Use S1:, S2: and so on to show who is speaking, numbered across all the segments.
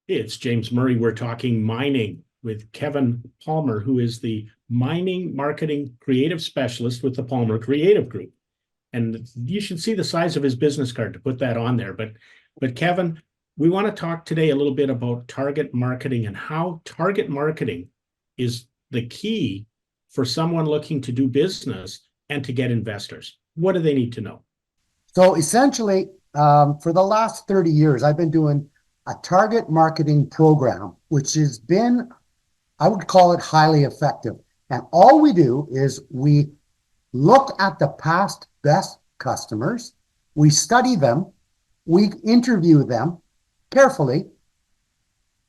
S1: It's James Murray. We're talking mining with Kevin Palmer, who is the mining marketing creative specialist with the Palmer Creative Group. And you should see the size of his business card to put that on there. But Kevin, we want to talk today a little bit about target marketing and how target marketing is the key for someone looking to do business and to get investors. What do they need to know?
S2: So essentially, for the last 30 years, I've been doing a target marketing program, which has been, I would call it highly effective. And all we do is we look at the past best customers, we study them, we interview them carefully,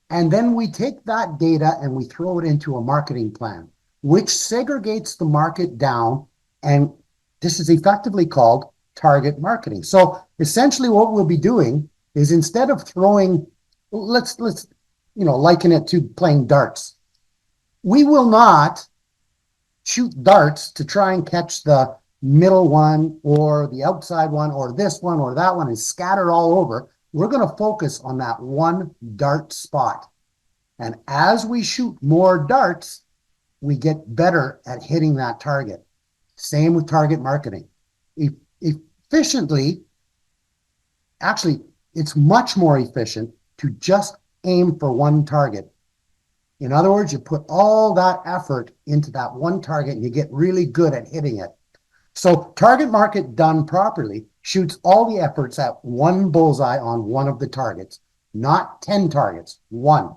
S2: and then we take that data and we throw it into a marketing plan, which segregates the market down. And this is effectively called target marketing. So essentially what we'll be doing is, instead of throwing, let's liken it to playing darts. We will not shoot darts to try and catch the middle one or the outside one or this one or that one and scatter all over. We're going to focus on that one dart spot. And as we shoot more darts, we get better at hitting that target. Same with target marketing. Efficiently, actually, it's much more efficient to just aim for one target. In other words, you put all that effort into that one target and you get really good at hitting it. So target market done properly shoots all the efforts at one bullseye on one of the targets, not 10 targets, one.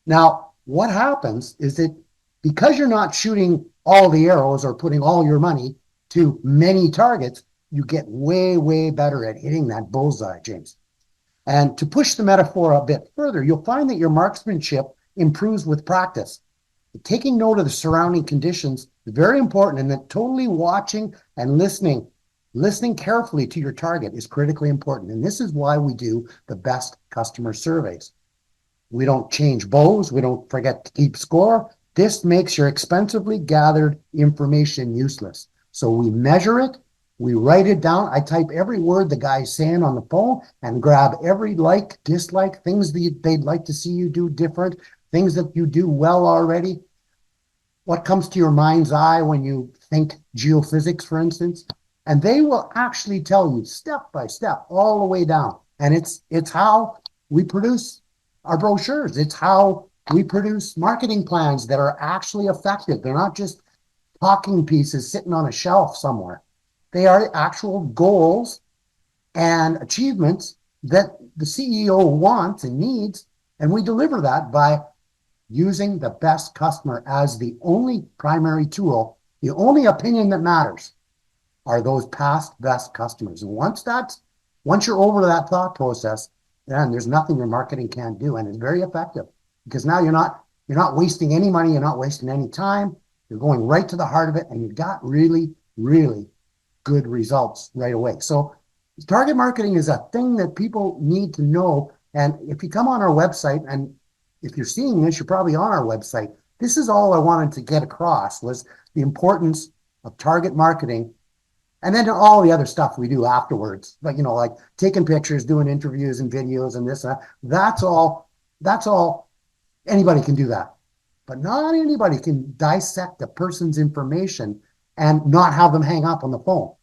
S2: Now, what happens is that because you're not shooting all the arrows or putting all your money to many targets, you get way, way better at hitting that bullseye, James. And to push the metaphor a bit further, you'll find that your marksmanship improves with practice. Taking note of the surrounding conditions is very important, and that totally watching and listening carefully to your target is critically important. And this is why we do the best customer surveys. We don't change bows. We don't forget to keep score. This makes your expensively gathered information useless. So we measure it. We write it down. I type every word the guy's saying on the phone and grab every like, dislike, things that they'd like to see you do different, things that you do well already. What comes to your mind's eye when you think geophysics, for instance? And they will actually tell you step by step all the way down. And it's how we produce our brochures. It's how we produce marketing plans that are actually effective. They're not just talking pieces sitting on a shelf somewhere. They are actual goals and achievements that the CEO wants and needs, and we deliver that by using the best customer as the only primary tool. The only opinion that matters are those past best customers. And once you're over that thought process, then there's nothing your marketing can't do, and it's very effective, because now you're not wasting any money, you're not wasting any time. You're going right to the heart of it, and you've got really, really good results right away. So target marketing is a thing that people need to know. And if you come on our website, and if you're seeing this, you're probably on our website. This is all I wanted to get across, was the importance of target marketing, and then all the other stuff we do afterwards. But like taking pictures, doing interviews and videos and this, that's all anybody can do that. But not anybody can dissect a person's information and not have them hang up on the phone.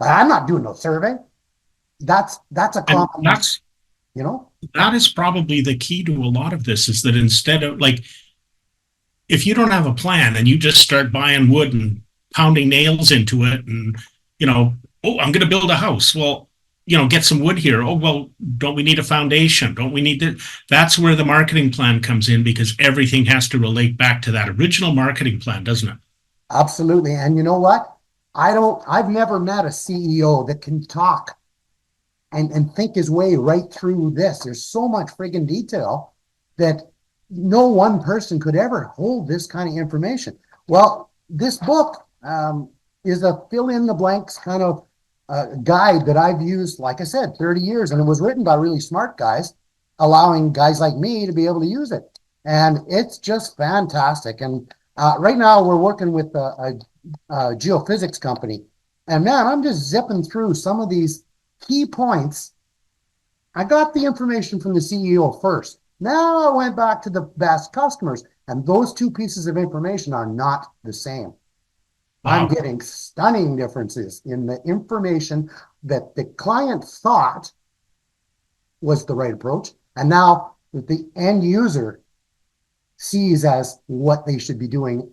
S2: I'm not doing no survey. That's a compliment.
S1: That is probably the key to a lot of this, is that instead of, like, if you don't have a plan and you just start buying wood and pounding nails into it and, I'm going to build a house. Well, get some wood here. Oh, well, don't we need a foundation? Don't we need to? That's where the marketing plan comes in, because everything has to relate back to that original marketing plan, doesn't it?
S2: Absolutely. And you know what? I've never met a CEO that can talk and think his way right through this. There's so much friggin' detail that no one person could ever hold this kind of information. Well, this book is a fill in the blanks kind of guide that I've used, like I said, 30 years. And it was written by really smart guys, allowing guys like me to be able to use it. And it's just fantastic. And right now we're working with a geophysics company. And man, I'm just zipping through some of these key points. I got the information from the CEO first. Now I went back to the best customers, and those two pieces of information are not the same. I'm
S1: Wow.
S2: getting stunning differences in the information that the client thought was the right approach, and now that the end user sees as what they should be doing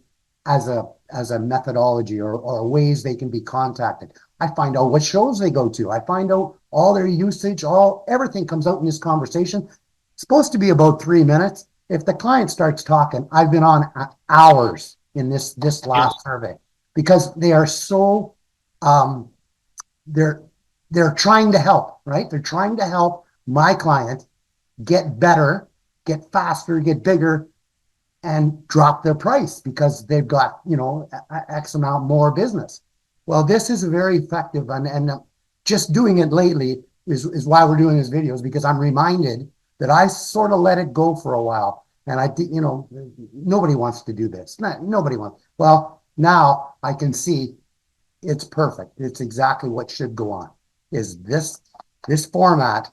S2: as a methodology or ways they can be contacted. I find out what shows they go to. I find out all their usage, everything comes out in this conversation. It's supposed to be about 3 minutes. If the client starts talking, I've been on hours in this last survey because they are so they're trying to help, right? They're trying to help my client get better, get faster, get bigger, and drop their price because they've got, X amount more business. Well, this is very effective, and just doing it lately is why we're doing these videos, because I'm reminded that I sort of let it go for a while. And nobody wants to do this. Nobody wants. Well, now I can see it's perfect. It's exactly what should go on. Is this format,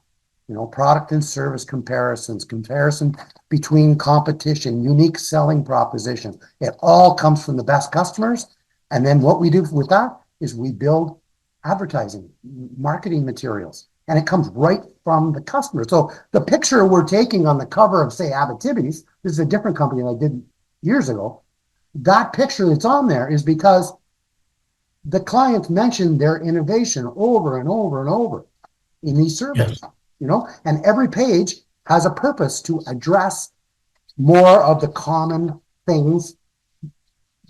S2: product and service comparisons, comparison between competition, unique selling propositions. It all comes from the best customers. And then what we do with that is we build advertising, marketing materials, and it comes right from the customer. So the picture we're taking on the cover of, say, Abitibi's, this is a different company than I did years ago. That picture that's on there is because the clients mentioned their innovation over and over and over in these surveys, and every page has a purpose to address more of the common things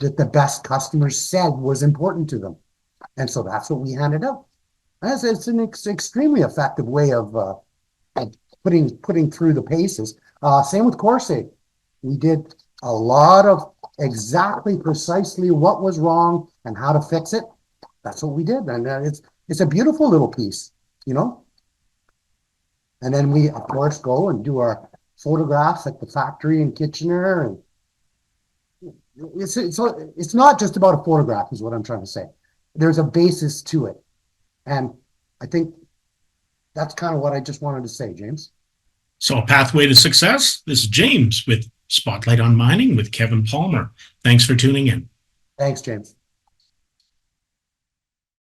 S2: that the best customers said was important to them. And so that's what we handed out. It's an extremely effective way of putting through the paces. Same with Corsair. We did a lot of exactly precisely what was wrong and how to fix it. That's what we did. And it's a beautiful little piece, And then we, of course, go and do our photographs at the factory in Kitchener. And it's not just about a photograph, is what I'm trying to say. There's a basis to it. And I think that's kind of what I just wanted to say, James.
S1: So, a pathway to success. This is James with Spotlight on Mining with Kevin Palmer. Thanks for tuning in.
S2: Thanks, James.